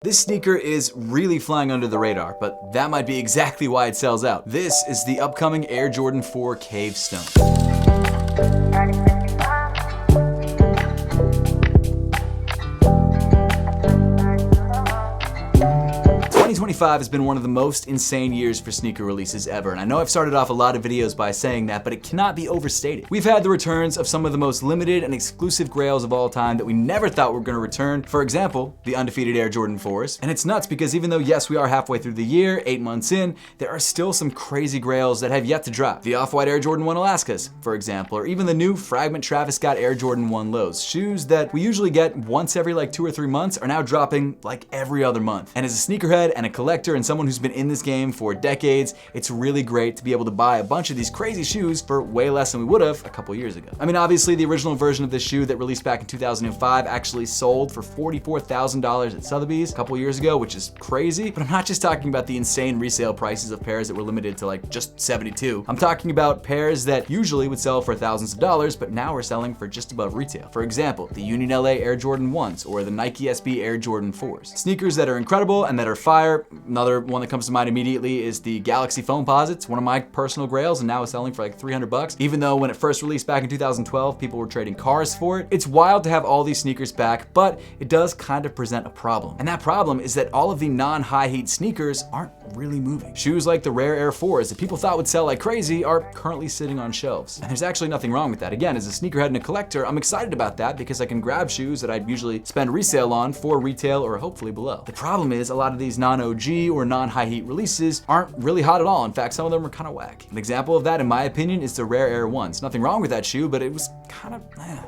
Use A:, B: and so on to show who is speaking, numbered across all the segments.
A: This sneaker is really flying under the radar, but that might be exactly why it sells out. This is the upcoming Air Jordan 4 Cave Stone. 2025 has been one of the most insane years for sneaker releases ever, and I know I've started off a lot of videos by saying that, but it cannot be overstated. We've had the returns of some of the most limited and exclusive grails of all time that we never thought were going to return. For example, the undefeated Air Jordan 4s. And it's nuts because even though, yes, we are halfway through the year, 8 months in, there are still some crazy grails that have yet to drop. The off-white Air Jordan 1 Alaskas, for example, or even the new Fragment Travis Scott Air Jordan 1 Lows. Shoes that we usually get once every like 2 or 3 months are now dropping like every other month. And as a sneakerhead and a collector and someone who's been in this game for decades, it's really great to be able to buy a bunch of these crazy shoes for way less than we would have a couple years ago. I mean, obviously the original version of this shoe that released back in 2005 actually sold for $44,000 at Sotheby's a couple years ago, which is crazy, but I'm not just talking about the insane resale prices of pairs that were limited to like just 72. I'm talking about pairs that usually would sell for thousands of dollars, but now are selling for just above retail. For example, the Union LA Air Jordan 1s or the Nike SB Air Jordan 4s. Sneakers that are incredible and that are fire. Another one that comes to mind immediately is the Galaxy Foamposites, one of my personal grails, and now is selling for like $300, even though when it first released back in 2012, people were trading cars for it. It's wild to have all these sneakers back, but it does kind of present a problem. And that problem is that all of the non-high heat sneakers aren't really moving. Shoes like the rare Air 4s that people thought would sell like crazy are currently sitting on shelves. And there's actually nothing wrong with that. Again, as a sneakerhead and a collector, I'm excited about that because I can grab shoes that I'd usually spend resale on for retail or hopefully below. The problem is a lot of these non-OG or non-high heat releases aren't really hot at all. In fact, some of them are kind of whack. An example of that, in my opinion, is the rare Air 1s. Nothing wrong with that shoe, but it was kind of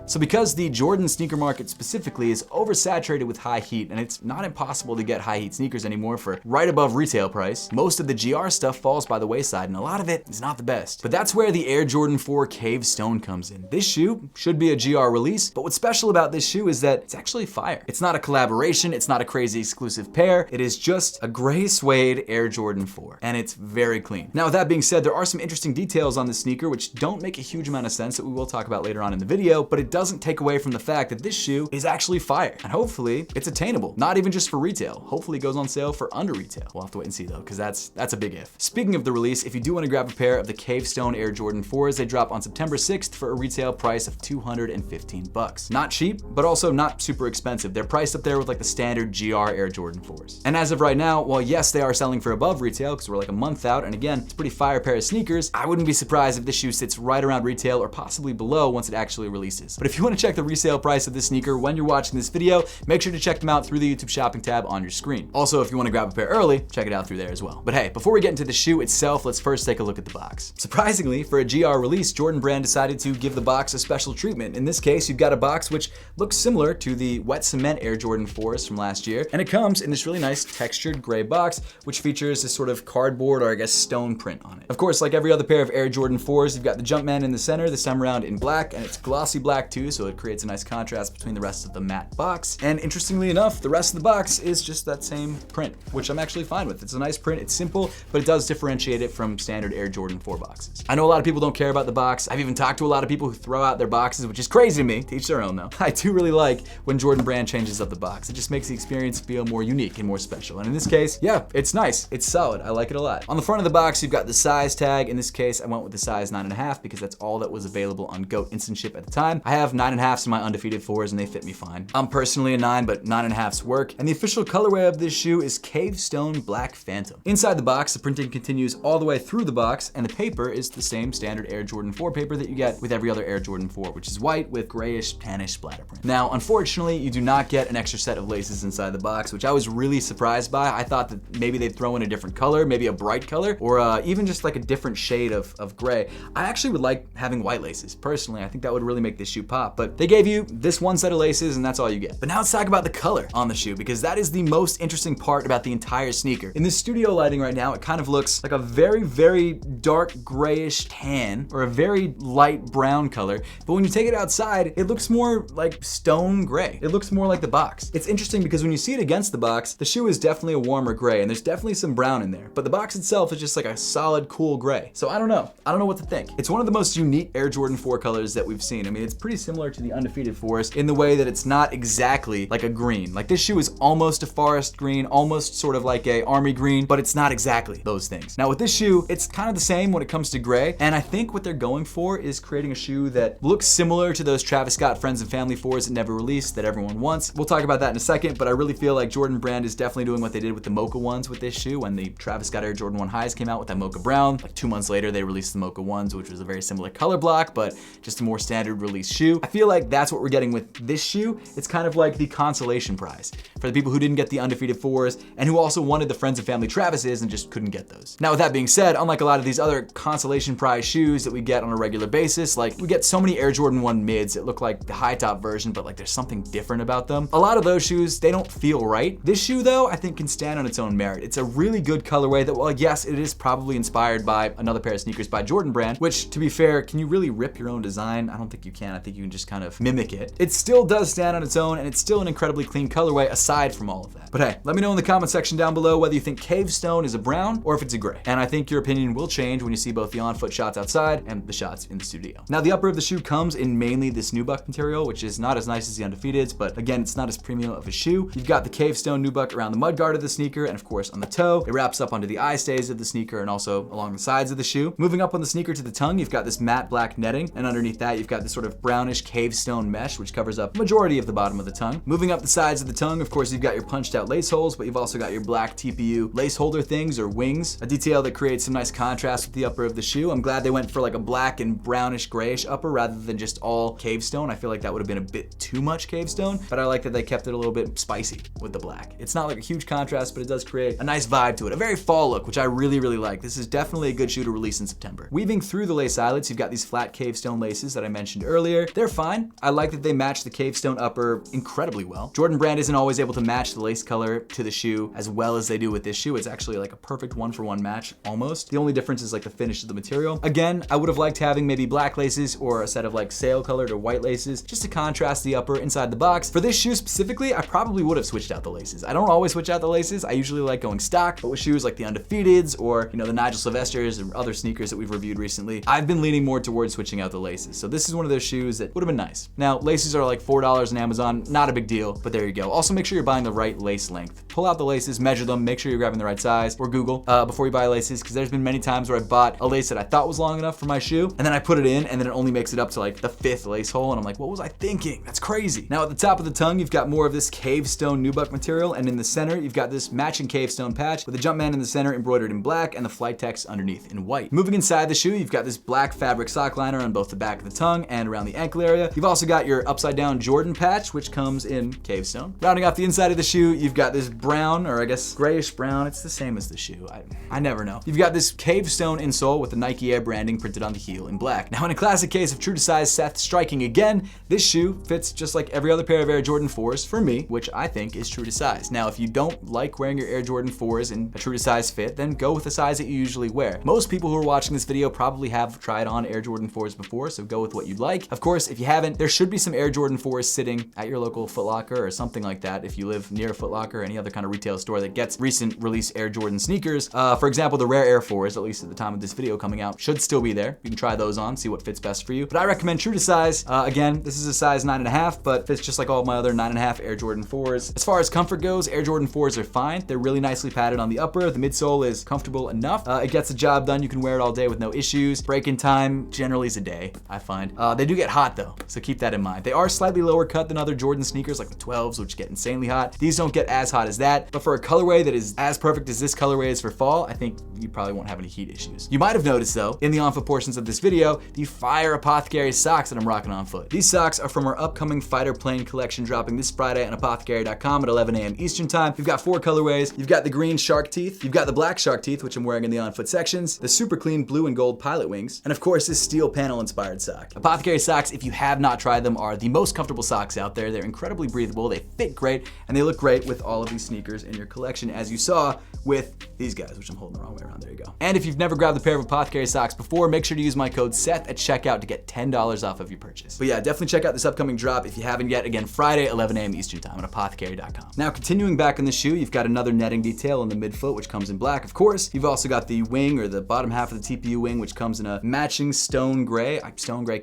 A: So because the Jordan sneaker market specifically is oversaturated with high heat, and it's not impossible to get high heat sneakers anymore for right above retail price, most of the GR stuff falls by the wayside, and a lot of it is not the best. But that's where the Air Jordan 4 Cave Stone comes in. This shoe should be a GR release, but what's special about this shoe is that it's actually fire. It's not a collaboration, it's not a crazy exclusive pair, it is just a gray suede Air Jordan 4, and it's very clean. Now with that being said, there are some interesting details on this sneaker which don't make a huge amount of sense that we will talk about later on in the video, but it doesn't take away from the fact that this shoe is actually fire, and hopefully it's attainable, not even just for retail. Hopefully it goes on sale for under retail. We'll have to wait and see though, because that's a big if. Speaking of the release, if you do want to grab a pair of the Cave Stone Air Jordan 4s, they drop on September 6th for a retail price of $215. Not cheap, but also not super expensive. They're priced up there with like the standard GR Air Jordan 4s. And as of right now, while yes, they are selling for above retail because we're like a month out, and again, it's a pretty fire pair of sneakers, I wouldn't be surprised if this shoe sits right around retail or possibly below once it actually releases. But if you want to check the resale price of this sneaker when you're watching this video, make sure to check them out through the YouTube shopping tab on your screen. Also, if you want to grab a pair early, check it out through there as well. But hey, before we get into the shoe itself, let's first take a look at the box. Surprisingly, for a GR release, Jordan Brand decided to give the box a special treatment. In this case, you've got a box which looks similar to the Wet Cement Air Jordan 4s from last year, and it comes in this really nice textured gray box, which features this sort of cardboard or I guess stone print on it. Of course, like every other pair of Air Jordan 4s, you've got the Jumpman in the center, this time around in black, and it's glossy black too, so it creates a nice contrast between the rest of the matte box. And interestingly enough, the rest of the box is just that same print, which I'm actually fine with. It's a nice print, it's simple, but it does differentiate it from standard Air Jordan 4 boxes. I know a lot of people don't care about the box. I've even talked to a lot of people who throw out their boxes, which is crazy to me. To each their own though. I do really like when Jordan Brand changes up the box. It just makes the experience feel more unique and more special. And in this case, yeah, it's nice. It's solid. I like it a lot. On the front of the box, you've got the size tag. In this case, I went with the size 9.5 because that's all that was available on GOAT Instant Ship at the time. I have 9.5s in my undefeated 4s and they fit me fine. I'm personally a 9, but 9.5s work. And the official colorway of this shoe is Cave Stone Black Phantom. Inside the box, the printing continues all the way through the box, and the paper is the same standard Air Jordan 4 paper that you get with every other Air Jordan 4, which is white with grayish, tannish splatter print. Now, unfortunately, you do not get an extra set of laces inside the box, which I was really surprised by. I thought that maybe they'd throw in a different color, maybe a bright color, or even just like a different shade of gray. I actually would like having white laces. Personally, I think that would really make this shoe pop, but they gave you this one set of laces and that's all you get. But now let's talk about the color on the shoe, because that is the most interesting part about the entire sneaker. In this studio lighting right now, it kind of looks like a very, very dark grayish tan or a very light brown color, but when you take it outside, it looks more like stone gray. It looks more like the box. It's interesting because when you see it against the box, the shoe is definitely a warmer gray and there's definitely some brown in there, but the box itself is just like a solid, cool gray. So I don't know what to think. It's one of the most unique Air Jordan 4 colors that we've we've seen. I mean, it's pretty similar to the Undefeated Forest in the way that it's not exactly like a green. Like this shoe is almost a forest green, almost sort of like a army green, but it's not exactly those things. Now with this shoe, it's kind of the same when it comes to gray, and I think what they're going for is creating a shoe that looks similar to those Travis Scott Friends and Family 4s that never released that everyone wants. We'll talk about that in a second, but I really feel like Jordan Brand is definitely doing what they did with the Mocha ones with this shoe. When the Travis Scott Air Jordan 1 highs came out with that Mocha Brown, like 2 months later they released the Mocha ones, which was a very similar color block, but just a more standard release shoe. I feel like that's what we're getting with this shoe. It's kind of like the consolation prize for the people who didn't get the Undefeated 4s and who also wanted the Friends and Family Travises and just couldn't get those. Now with that being said, unlike a lot of these other consolation prize shoes that we get on a regular basis, like we get so many Air Jordan 1 mids that look like the high top version, but like there's something different about them. A lot of those shoes, they don't feel right. This shoe though, I think can stand on its own merit. It's a really good colorway that, well, yes, it is probably inspired by another pair of sneakers by Jordan Brand, which to be fair, can you really rip your own design? I don't think you can. I think you can just kind of mimic it. It still does stand on its own, and it's still an incredibly clean colorway aside from all of that. But hey, let me know in the comment section down below whether you think Cave Stone is a brown or if it's a gray. And I think your opinion will change when you see both the on-foot shots outside and the shots in the studio. Now the upper of the shoe comes in mainly this nubuck material, which is not as nice as the Undefeateds, but again, it's not as premium of a shoe. You've got the Cave Stone nubuck around the mudguard of the sneaker, and of course on the toe. It wraps up onto the eye stays of the sneaker and also along the sides of the shoe. Moving up on the sneaker to the tongue, you've got this matte black netting, and underneath that you've got this sort of brownish Cave Stone mesh, which covers up the majority of the bottom of the tongue. Moving up the sides of the tongue, of course, you've got your punched out lace holes, but you've also got your black TPU lace holder things or wings, a detail that creates some nice contrast with the upper of the shoe. I'm glad they went for like a black and brownish grayish upper rather than just all Cave Stone. I feel like that would have been a bit too much Cave Stone, but I like that they kept it a little bit spicy with the black. It's not like a huge contrast, but it does create a nice vibe to it, a very fall look, which I really like. This is definitely a good shoe to release in September. Weaving through the lace eyelets, you've got these flat Cave Stone laces that I mentioned earlier. They're fine. I like that they match the Cave Stone upper incredibly well. Jordan Brand isn't always able to match the lace color to the shoe as well as they do with this shoe. It's actually like a perfect 1-for-1 match almost. The only difference is like the finish of the material. Again, I would have liked having maybe black laces or a set of like sail colored or white laces just to contrast the upper inside the box. For this shoe specifically, I probably would have switched out the laces. I don't always switch out the laces. I usually like going stock, but with shoes like the Undefeateds or, you know, the Nigel Sylvesters or other sneakers that we've reviewed recently, I've been leaning more towards switching out the laces. So this is one of those shoes that would have been nice. Now, laces are like $4 on Amazon, not a big deal, but there you go. Also make sure you're buying the right lace length. Pull out the laces, measure them, make sure you're grabbing the right size, or Google before you buy laces, because there's been many times where I bought a lace that I thought was long enough for my shoe, and then I put it in, and then it only makes it up to like the 5th lace hole, and I'm like, what was I thinking? That's crazy. Now at the top of the tongue, you've got more of this Cave Stone nubuck material, and in the center, you've got this matching Cave Stone patch with the Jumpman in the center embroidered in black and the flight text underneath in white. Moving inside the shoe, you've got this black fabric sock liner on both the back of the tongue and around the ankle area. You've also got your upside down Jordan patch, which comes in Cave Stone. Rounding off the inside of the shoe, you've got this brown, or I guess grayish brown. It's the same as the shoe. I never know. You've got this Cave Stone insole with the Nike Air branding printed on the heel in black. Now in a classic case of true to size Seth striking again, this shoe fits just like every other pair of Air Jordan 4s for me, which I think is true to size. Now if you don't like wearing your Air Jordan 4s in a true to size fit, then go with the size that you usually wear. Most people who are watching this video probably have tried on Air Jordan 4s before, so go with what you'd like. Of course, if you haven't, there should be some Air Jordan 4s sitting at your local Foot Locker or something like that if you live near a Foot Locker or any other kind of retail store that gets recent release Air Jordan sneakers. For example, the Rare Air 4s, at least at the time of this video coming out, should still be there. You can try those on, see what fits best for you. But I recommend true to size. Again, this is a size 9.5, but fits just like all of my other 9.5 Air Jordan 4s. As far as comfort goes, Air Jordan 4s are fine. They're really nicely padded on the upper. The midsole is comfortable enough. It gets the job done. You can wear it all day with no issues. Break-in time generally is a day, I find. They do get hot though, so keep that in mind. They are slightly lower cut than other Jordan sneakers like the 12s, which get insanely hot. These don't get as hot as that, but for a colorway that is as perfect as this colorway is for fall, I think you probably won't have any heat issues. You might have noticed though, in the on-foot portions of this video, the fire Apothecary socks that I'm rocking on foot. These socks are from our upcoming Fighter Plane collection dropping this Friday on apothecary.com at 11 a.m. Eastern time. You've got 4 colorways. You've got the green shark teeth, you've got the black shark teeth, which I'm wearing in the on-foot sections, the super clean blue and gold pilot wings, and of course this steel panel inspired sock. Apothecary socks, if you have not tried them, are the most comfortable socks out there. They're incredibly breathable, they fit great, and they look great with all of these sneakers in your collection, as you saw with these guys, which I'm holding the wrong way around. There you go. And if you've never grabbed a pair of Apothecary socks before, make sure to use my code Seth at checkout to get $10 off of your purchase. But yeah, definitely check out this upcoming drop if you haven't yet. Again, Friday, 11 a.m. Eastern time on apothecary.com. Now, continuing back in the shoe, you've got another netting detail on the midfoot, which comes in black, of course. You've also got the wing, or the bottom half of the TPU wing, which comes in a matching stone gray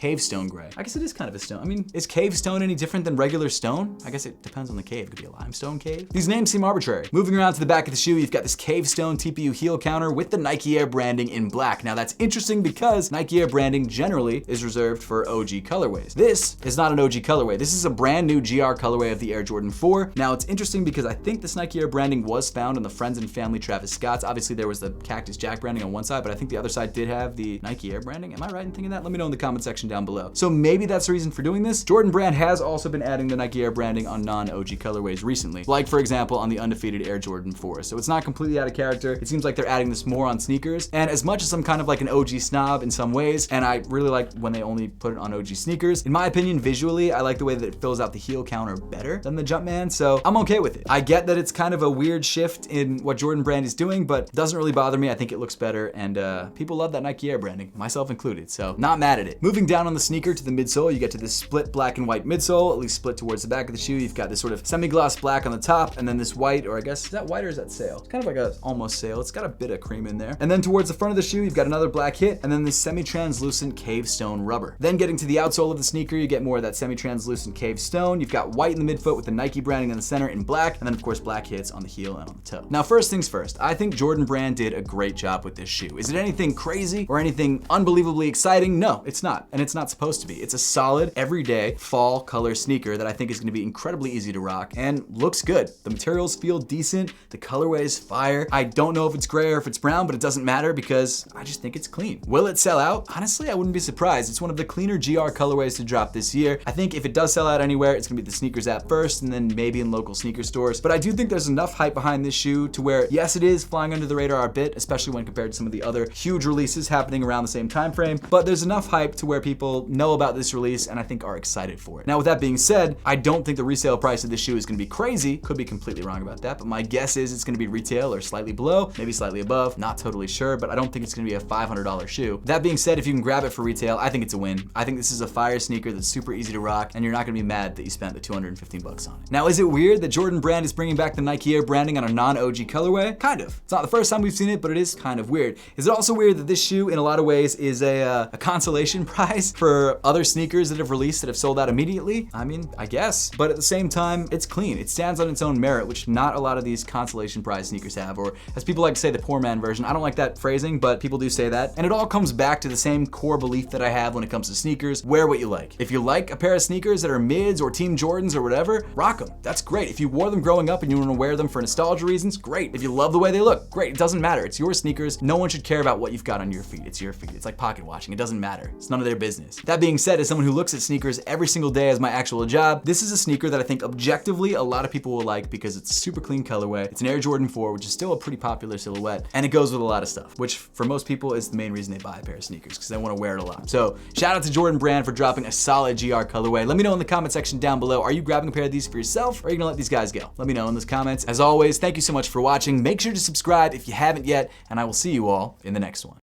A: cave stone gray. I guess it is kind of a stone. I mean, is cave stone any different than regular stone? I guess it depends on the cave. It could be a limestone cave. These names seem arbitrary. Moving around to the back of the shoe, you've got this cave stone TPU heel counter with the Nike Air branding in black. Now that's interesting because Nike Air branding generally is reserved for OG colorways. This is not an OG colorway. This is a brand new GR colorway of the Air Jordan 4. Now it's interesting because I think this Nike Air branding was found on the Friends and Family Travis Scott's. Obviously there was the Cactus Jack branding on one side, but I think the other side did have the Nike Air branding. Am I right in thinking that? Let me know in the comment section down below. So maybe that's the reason for doing this. Jordan Brand has also been adding the Nike Air branding on non-OG colorways recently, like for example on the undefeated Air Jordan 4. So it's not completely out of character. It seems like they're adding this more on sneakers. And as much as I'm kind of like an OG snob in some ways, and I really like when they only put it on OG sneakers, in my opinion, visually, I like the way that it fills out the heel counter better than the Jumpman, so I'm okay with it. I get that it's kind of a weird shift in what Jordan Brand is doing, but it doesn't really bother me. I think it looks better, and people love that Nike Air branding, myself included, so not mad at it. Moving down on the sneaker to the midsole, you get to this split black and white midsole, at least split towards the back of the shoe. You've got this sort of semi-gloss black on the top, and then this white, or I guess, is that white or is that sail? It's kind of like a almost sail. It's got a bit of cream in there. And then towards the front of the shoe, you've got another black hit, and then this semi-translucent cave stone rubber. Then getting to the outsole of the sneaker, you get more of that semi-translucent cave stone. You've got white in the midfoot with the Nike branding in the center in black, and then of course black hits on the heel and on the toe. Now first things first, I think Jordan Brand did a great job with this shoe. Is it anything crazy or anything unbelievably exciting? No, it's not, and it's not supposed to be. It's a solid, everyday, fall color sneaker that I think is gonna be incredibly easy to rock and looks good. The materials feel decent, the colorway is fire. I don't know if it's gray or if it's brown, but it doesn't matter because I just think it's clean. Will it sell out? Honestly, I wouldn't be surprised. It's one of the cleaner GR colorways to drop this year. I think if it does sell out anywhere, it's gonna be the sneakers app first and then maybe in local sneaker stores. But I do think there's enough hype behind this shoe to where, yes, it is flying under the radar a bit, especially when compared to some of the other huge releases happening around the same time frame, but there's enough hype to where people know about this release and I think are excited for it. Now with that being said, I don't think the resale price of this shoe is gonna be crazy. Could be completely wrong about that, but my guess is it's gonna be retail or slightly below, maybe slightly above, not totally sure, but I don't think it's gonna be a $500 shoe. That being said, if you can grab it for retail, I think it's a win. I think this is a fire sneaker that's super easy to rock and you're not gonna be mad that you spent the 215 bucks on it. Now, is it weird that Jordan Brand is bringing back the Nike Air branding on a non-OG colorway? Kind of. It's not the first time we've seen it, but it is kind of weird. Is it also weird that this shoe, in a lot of ways, is a consolation prize for other sneakers that have released that have sold out immediately? I mean, I guess. But at the same time, it's clean. It stands on its own merit, which not a lot of these consolation prize sneakers have, or as people like to say, the poor man version. I don't like that phrasing, but people do say that. And it all comes back to the same core belief that I have when it comes to sneakers. Wear what you like. If you like a pair of sneakers that are mids or Team Jordans or whatever, rock them. That's great. If you wore them growing up and you want to wear them for nostalgia reasons, great. If you love the way they look, great. It doesn't matter. It's your sneakers. No one should care about what you've got on your feet. It's your feet. It's like pocket watching. It doesn't matter. It's none of their business. That being said, as someone who looks at sneakers every single day as my actual job, this is a sneaker that I think objectively a lot of people will like because it's a super clean colorway. It's an Air Jordan 4, which is still a pretty popular silhouette, and it goes with a lot of stuff, which for most people is the main reason they buy a pair of sneakers, because they want to wear it a lot. So shout out to Jordan Brand for dropping a solid GR colorway. Let me know in the comment section down below, are you grabbing a pair of these for yourself, or are you gonna let these guys go? Let me know in those comments. As always, thank you so much for watching. Make sure to subscribe if you haven't yet, and I will see you all in the next one.